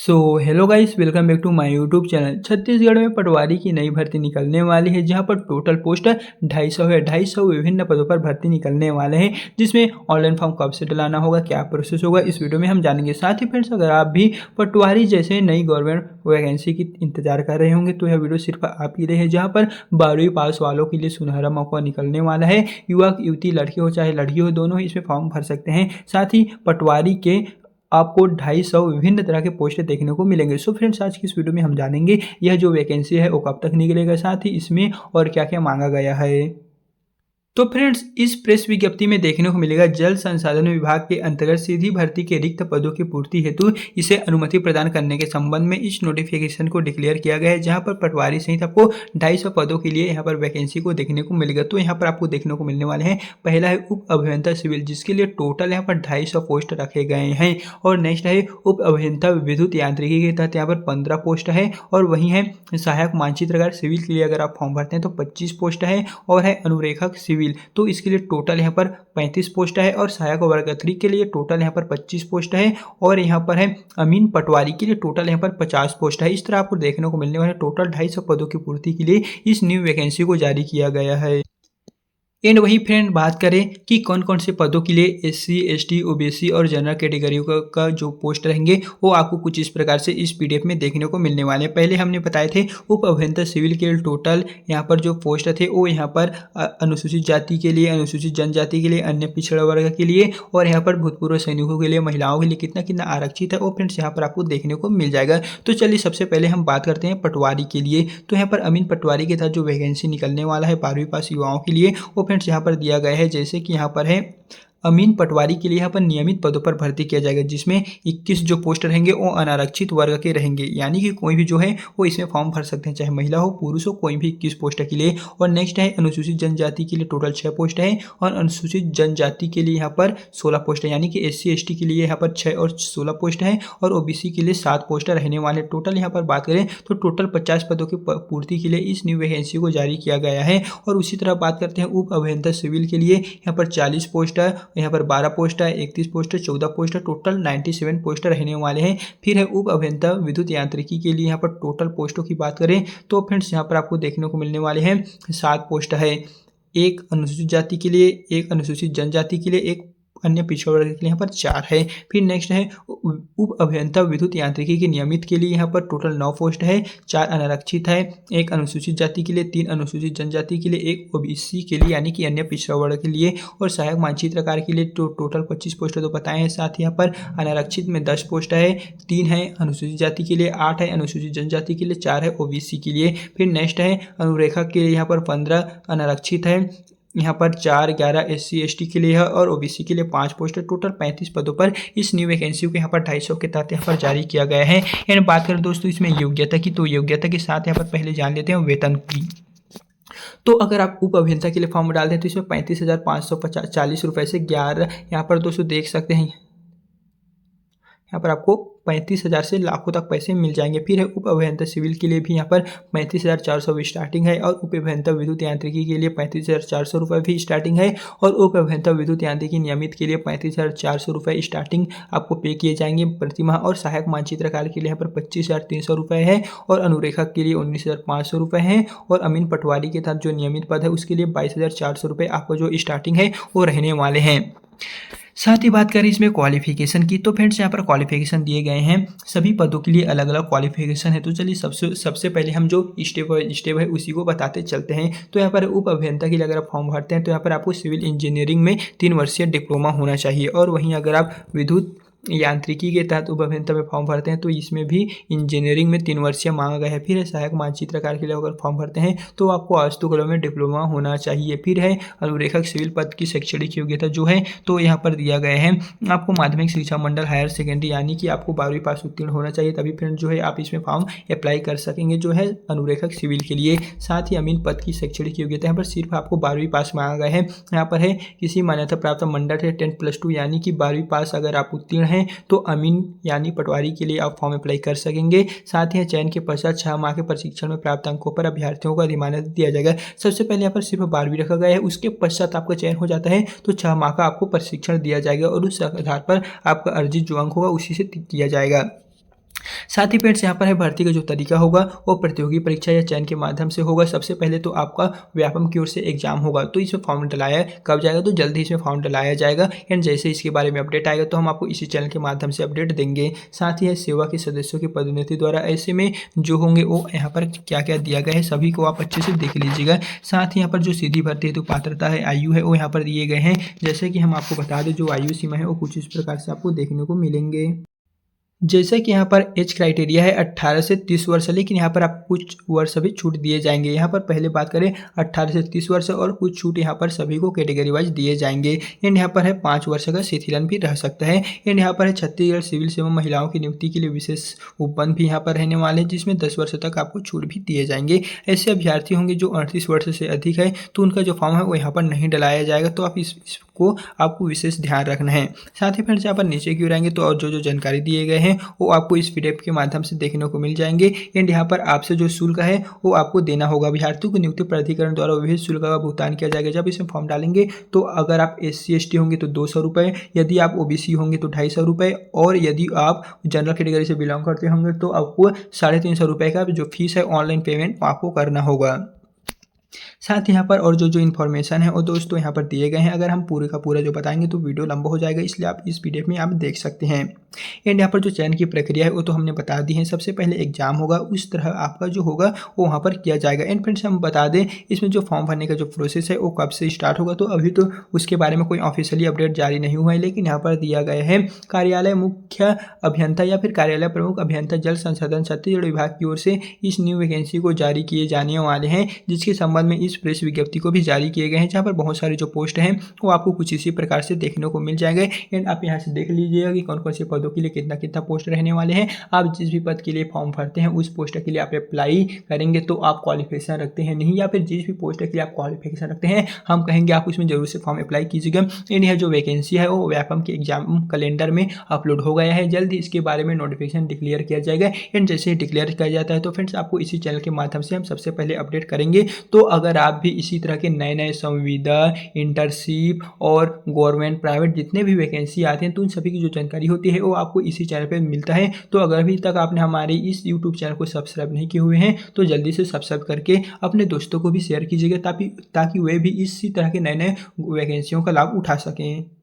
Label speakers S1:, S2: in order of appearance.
S1: Hello guys, welcome back to my YouTube channel. Chhattisgarh में पटवारी की नई भर्ती निकलने वाली है, जहां पर टोटल पोस्ट 250 है। 250 विभिन्न पदों पर भर्ती निकलने वाले हैं, जिसमें ऑनलाइन फॉर्म कब से डलाना होगा, क्या प्रोसेस होगा, इस वीडियो में हम जानेंगे। साथ ही फ्रेंड्स, अगर आप भी पटवारी जैसे नई गवर्नमेंट वैकेंसी की इंतजार कर रहे होंगे तो यह वीडियो सिर्फ आप ही लिए है, जहाँ पर 12वीं पास वालों के लिए सुनहरा मौका निकलने वाला है। युवक युवती, लड़के हो चाहे लड़की हो, दोनों ही इसमें फॉर्म भर सकते हैं। साथ ही पटवारी के आपको 250 विभिन्न तरह के पोस्ट देखने को मिलेंगे। सो फ्रेंड्स, आज की इस वीडियो में हम जानेंगे यह जो वैकेंसी है वो कब तक निकलेगा, साथ ही इसमें और क्या क्या मांगा गया है। तो फ्रेंड्स, इस प्रेस विज्ञप्ति में देखने को मिलेगा जल संसाधन विभाग के अंतर्गत सीधी भर्ती के रिक्त पदों की पूर्ति हेतु इसे अनुमति प्रदान करने के संबंध में इस नोटिफिकेशन को डिक्लेयर किया गया है, जहां पर पटवारी सहित आपको 250 पदों के लिए यहां पर वैकेंसी को देखने को मिलेगा। तो यहां पर आपको देखने को मिलने वाले हैं, पहला है उप अभियंता सिविल, जिसके लिए टोटल यहाँ पर 250 पोस्ट रखे गए हैं। और नेक्स्ट है उप अभियंता विद्युत यांत्रिकी के तहत यहाँ पर 15 पोस्ट है। और वही है सहायक मानचित्रकार सिविल के लिए अगर आप फॉर्म भरते हैं तो 25 पोस्ट है। और है अनुरेखक सिविल, तो इसके लिए टोटल यहाँ पर 35 पोस्ट है। और सहायक वर्ग 3 के लिए टोटल यहाँ पर 25 पोस्ट है। और यहाँ पर है अमीन पटवारी के लिए टोटल यहाँ पर 50 पोस्ट है। इस तरह आपको देखने को मिलने वाले टोटल 250 पदों की पूर्ति के लिए इस न्यू वैकेंसी को जारी किया गया है। एंड वही फ्रेंड, बात करें कि कौन कौन से पदों के लिए SC ST OBC और जनरल कैटेगरियों का जो पोस्ट रहेंगे वो आपको कुछ इस प्रकार से इस PDF में देखने को मिलने वाले हैं। पहले हमने बताए थे उप अभियंता सिविल के लिए टोटल यहाँ पर जो पोस्ट थे वो यहाँ पर अनुसूचित जाति के लिए, अनुसूचित जनजाति के लिए, अन्य पिछड़ा वर्ग के लिए और यहाँ पर भूतपूर्व सैनिकों के लिए, महिलाओं के लिए कितना कितना आरक्षित है वो फ्रेंड्स यहाँ पर आपको देखने को मिल जाएगा। तो चलिए सबसे पहले हम बात करते हैं पटवारी के लिए। तो यहाँ पर अमीन पटवारी के तहत जो वैकेंसी निकलने वाला है 12वीं पास युवाओं के लिए, वो फ्रेंड्स यहाँ पर दिया गया है। जैसे कि यहाँ पर है अमीन पटवारी के लिए यहाँ पर नियमित पदों पर भर्ती किया जाएगा, जिसमें 21 जो पोस्ट रहेंगे वो अनारक्षित वर्ग के रहेंगे, यानी कि कोई भी जो है वो इसमें फॉर्म भर सकते हैं, चाहे महिला हो पुरुष हो, कोई भी 21 पोस्ट के लिए। और नेक्स्ट है अनुसूचित जनजाति के लिए टोटल 6 पोस्ट है। और अनुसूचित जनजाति के लिए यहाँ पर 16 पोस्ट है, यानी कि SC ST के लिए यहाँ पर 6 और 16 पोस्ट है। और OBC के लिए 7 पोस्ट रहने वाले। टोटल यहाँ पर बात करें तो टोटल 50 पदों की पूर्ति के लिए इस न्यू वैकेंसी को जारी किया गया है। और उसी तरह बात करते हैं उप अभियंता सिविल के लिए, यहाँ पर 40 पोस्ट है, यहाँ पर 12 पोस्ट है, 31 पोस्ट है, 14 पोस्ट है, टोटल 97 पोस्ट रहने वाले हैं। फिर है उप अभियंता विद्युत यांत्रिकी के लिए, यहाँ पर टोटल पोस्टों की बात करें तो फ्रेंड्स यहाँ पर आपको देखने को मिलने वाले हैं 7 पोस्ट है। एक अनुसूचित जाति के लिए, एक अनुसूचित जनजाति के लिए, एक अन्य पिछड़ा वर्ग के लिए यहाँ पर 4 है। फिर नेक्स्ट है उप अभियंता विद्युत यांत्रिकी के नियमित के लिए यहाँ पर टोटल 9 पोस्ट है, 4 अनारक्षित है, एक अनुसूचित जाति के लिए, 3 अनुसूचित जनजाति के लिए, एक OBC के लिए यानी कि अन्य पिछड़ा वर्ग के लिए। और सहायक मानचित्रकार के लिए टोटल 25 पोस्ट तो बताए हैं। साथ ही यहाँ पर अनारक्षित में 10 पोस्ट है, 3 है अनुसूचित जाति के लिए, 8 है अनुसूचित जनजाति के लिए, 4 है OBC के लिए। फिर नेक्स्ट है अनुरेखक के लिए, यहाँ पर 15 अनारक्षित है, यहाँ पर 4, 11 SC ST के लिए है और OBC के लिए 5 पोस्ट है। टोटल 35 पदों पर इस न्यू वैकेंसी को यहाँ पर 250 के तहत यहाँ पर जारी किया गया है। एंड बात करें दोस्तों इसमें योग्यता की, तो योग्यता के साथ यहाँ पर पहले जान लेते हैं वेतन की। तो अगर आप उप अभियंता के लिए फॉर्म डालते हैं तो इसमें 35,540 रुपये से 11 यहाँ पर दोस्तों देख सकते हैं, यहाँ पर आपको 35,000 से लाखों तक पैसे मिल जाएंगे। फिर है उप अभियंता सिविल के लिए भी यहाँ पर 35,400 स्टार्टिंग है। और उप अभियंता विद्युत यांत्रिकी के लिए 35,400 रुपये भी स्टार्टिंग है। और उप अभियंता विद्युत यांत्रिकी नियमित के लिए 35,400 रुपये स्टार्टिंग आपको पे किए जाएंगे प्रतिमाह। और सहायक मानचित्रकार के लिए यहाँ पर 25,300 रुपये है। और अनुरेखक के लिए 19,500 रुपये है। और अमीन पटवारी के साथ जो नियमित पद है उसके लिए 22,400 रुपये आपका जो स्टार्टिंग है वो रहने वाले हैं। साथ ही बात करें इसमें क्वालिफिकेशन की, तो फ्रेंड्स यहाँ पर क्वालिफिकेशन दिए गए हैं, सभी पदों के लिए अलग अलग क्वालिफिकेशन है। तो चलिए सबसे पहले हम जो स्टेप है उसी को बताते चलते हैं। तो यहाँ पर उप अभियंता के लिए अगर आप फॉर्म भरते हैं तो यहाँ पर आपको सिविल इंजीनियरिंग में 3 वर्षीय डिप्लोमा होना चाहिए। और वहीं अगर आप विद्युत यांत्रिकी के तहत उप अभियंता में फॉर्म भरते हैं तो इसमें भी इंजीनियरिंग में 3 वर्षीय मांगा गया है। फिर है सहायक मानचित्रकार के लिए अगर फॉर्म भरते हैं तो आपको वास्तुकला में डिप्लोमा होना चाहिए। फिर है अनुरेखक सिविल पद की शैक्षणिक योग्यता जो है तो यहाँ पर दिया गया है आपको माध्यमिक शिक्षा मंडल हायर सेकेंडरी, यानी कि आपको 12वीं पास उत्तीर्ण होना चाहिए, तभी फ्रेंड जो है आप इसमें फॉर्म अप्लाई कर सकेंगे जो है अनुरेखक सिविल के लिए। साथ ही अमीन पद की शैक्षणिक योग्यता यहाँ पर सिर्फ आपको 12वीं पास मांगा गया है। यहाँ पर है किसी मान्यता प्राप्त मंडल है 10+2, यानी कि 12वीं पास अगर आप उत्तीर्ण हैं तो अमीन यानी पटवारी के लिए आप फॉर्म अप्लाई कर सकेंगे। साथ ही चयन के पश्चात 6 माह के प्रशिक्षण में प्राप्त अंकों पर अभ्यर्थियों को अधिमान्यता दिया जाएगा। सबसे पहले यहाँ पर सिर्फ 12वीं रखा गया है, उसके पश्चात आपका चयन हो जाता है तो 6 माह का आपको प्रशिक्षण दिया जाएगा और उस आधार पर आपका अर्जित जो अंक होगा उसी से दिया जाएगा। साथ ही फ्रेंड्स यहाँ पर है भर्ती का जो तरीका होगा वो प्रतियोगी परीक्षा या चयन के माध्यम से होगा। सबसे पहले तो आपका व्यापम की ओर से एग्जाम होगा, तो इसमें फॉर्म डलाया कब जाएगा, तो जल्दी इसमें फॉर्म डलाया जाएगा एंड जैसे इसके बारे में अपडेट आएगा तो हम आपको इसी चैनल के माध्यम से अपडेट देंगे। साथ ही है सेवा के सदस्यों की पदोन्नति द्वारा ऐसे में जो होंगे वो यहाँ पर क्या क्या दिया गया है सभी को आप अच्छे से देख लीजिएगा। साथ ही यहाँ पर जो सीधी भर्ती हेतु पात्रता है आयु है वो यहाँ पर दिए गए हैं। जैसे कि हम आपको बता दें जो आयु सीमा है वो कुछ इस प्रकार से आपको देखने को मिलेंगे। जैसे कि यहाँ पर एज क्राइटेरिया है 18 से 30 वर्ष, लेकिन यहाँ पर आपको कुछ वर्ष अभी छूट दिए जाएंगे। यहाँ पर पहले बात करें 18 से 30 वर्ष और कुछ छूट यहाँ पर सभी को कैटेगरी वाइज दिए जाएंगे। एंड यहाँ पर है 5 वर्ष का शिथिलन भी रह सकता है। एंड यहाँ पर है छत्तीसगढ़ सिविल सेवा महिलाओं की नियुक्ति के लिए विशेष उपबंध भी यहाँ पर रहने वाले हैं, जिसमें 10 वर्ष तक आपको छूट भी दिए जाएंगे। ऐसे अभ्यर्थी होंगे जो 38 वर्ष से अधिक है तो उनका जो फॉर्म है वो यहाँ पर नहीं डलाया जाएगा, तो आप इसको आपको विशेष ध्यान रखना है। साथ ही फ्रेंड्स यहाँ पर नीचे की ओर आएंगे तो और जो जानकारी दिए गए हैं वो आपको इस पीडीएफ के माध्यम से देखने को मिल जाएंगे। एंड यहाँ पर आपसे जो शुल्क है वो आपको देना होगा। अभ्यर्थियों को नियुक्ति प्राधिकरण द्वारा विभिन्न शुल्क का भुगतान किया जाएगा जब इसमें फॉर्म डालेंगे। तो अगर आप SC/ST होंगे तो 200 रुपये, यदि आप OBC होंगे तो 250 रुपये, और यदि आप जनरल कैटेगरी से बिलोंग करते होंगे तो आपको 350 रुपये का जो फीस है ऑनलाइन पेमेंट आपको करना होगा। साथ ही यहाँ पर और जो इन्फॉर्मेशन है वो दोस्तों यहाँ पर दिए गए हैं। अगर हम पूरे का पूरा जो बताएंगे तो वीडियो लंबा हो जाएगा, इसलिए आप इस पीडीएफ में आप देख सकते हैं। एंड यहाँ पर जो चयन की प्रक्रिया है वो तो हमने बता दी है। सबसे पहले एग्जाम होगा, उस तरह आपका जो होगा वो वहाँ पर किया जाएगा। एंड फ्रेंड्स हम बता दें इसमें जो फॉर्म भरने का जो प्रोसेस है वो कब से स्टार्ट होगा, तो अभी तो उसके बारे में कोई ऑफिशियली अपडेट जारी नहीं हुआ है, लेकिन यहाँ पर दिया गया है कार्यालय मुख्य अभियंता या फिर कार्यालय प्रमुख अभियंता जल संसाधन छत्तीसगढ़ विभाग की ओर से इस न्यू वैकेंसी को जारी किए जाने वाले हैं, जिसके संबंध में इस प्रेस विज्ञप्ति को भी जारी किए गए हैं, जहाँ पर बहुत सारे जो पोस्ट हैं वो आपको कुछ इसी प्रकार से देखने को मिल जाएंगे। एंड आप यहाँ से देख लीजिएगा कि कौन कौन से पदों के लिए कितना कितना पोस्ट रहने वाले हैं। आप जिस भी पद के लिए फॉर्म भरते हैं उस पोस्ट के लिए आप अप्लाई करेंगे तो आप क्वालिफिकेशन रखते हैं नहीं, या फिर जिस भी पोस्ट के लिए आप क्वालिफिकेशन रखते हैं हम कहेंगे आप उसमें जरूर से फॉर्म अप्लाई कीजिएगा। एंड यह जो वैकेंसी है वो व्यापम के एग्जाम कैलेंडर में अपलोड हो गया है, जल्द ही इसके बारे में नोटिफिकेशन डिक्लेयर किया जाएगा। एंड जैसे ही डिक्लेयर किया जाता है तो फ्रेंड्स आपको इसी चैनल के माध्यम से हम सबसे पहले अपडेट करेंगे। तो अगर आप भी इसी तरह के नए नए संविदा, इंटर्नशिप और गवर्नमेंट प्राइवेट जितने भी वैकेंसी आते हैं तो उन सभी की जो जानकारी होती है वो आपको इसी चैनल पे मिलता है। तो अगर अभी तक आपने हमारे इस यूट्यूब चैनल को सब्सक्राइब नहीं किए हुए हैं तो जल्दी से सब्सक्राइब करके अपने दोस्तों को भी शेयर कीजिएगा ताकि वे भी इसी तरह के नए नए वैकेंसियों का लाभ उठा सकें।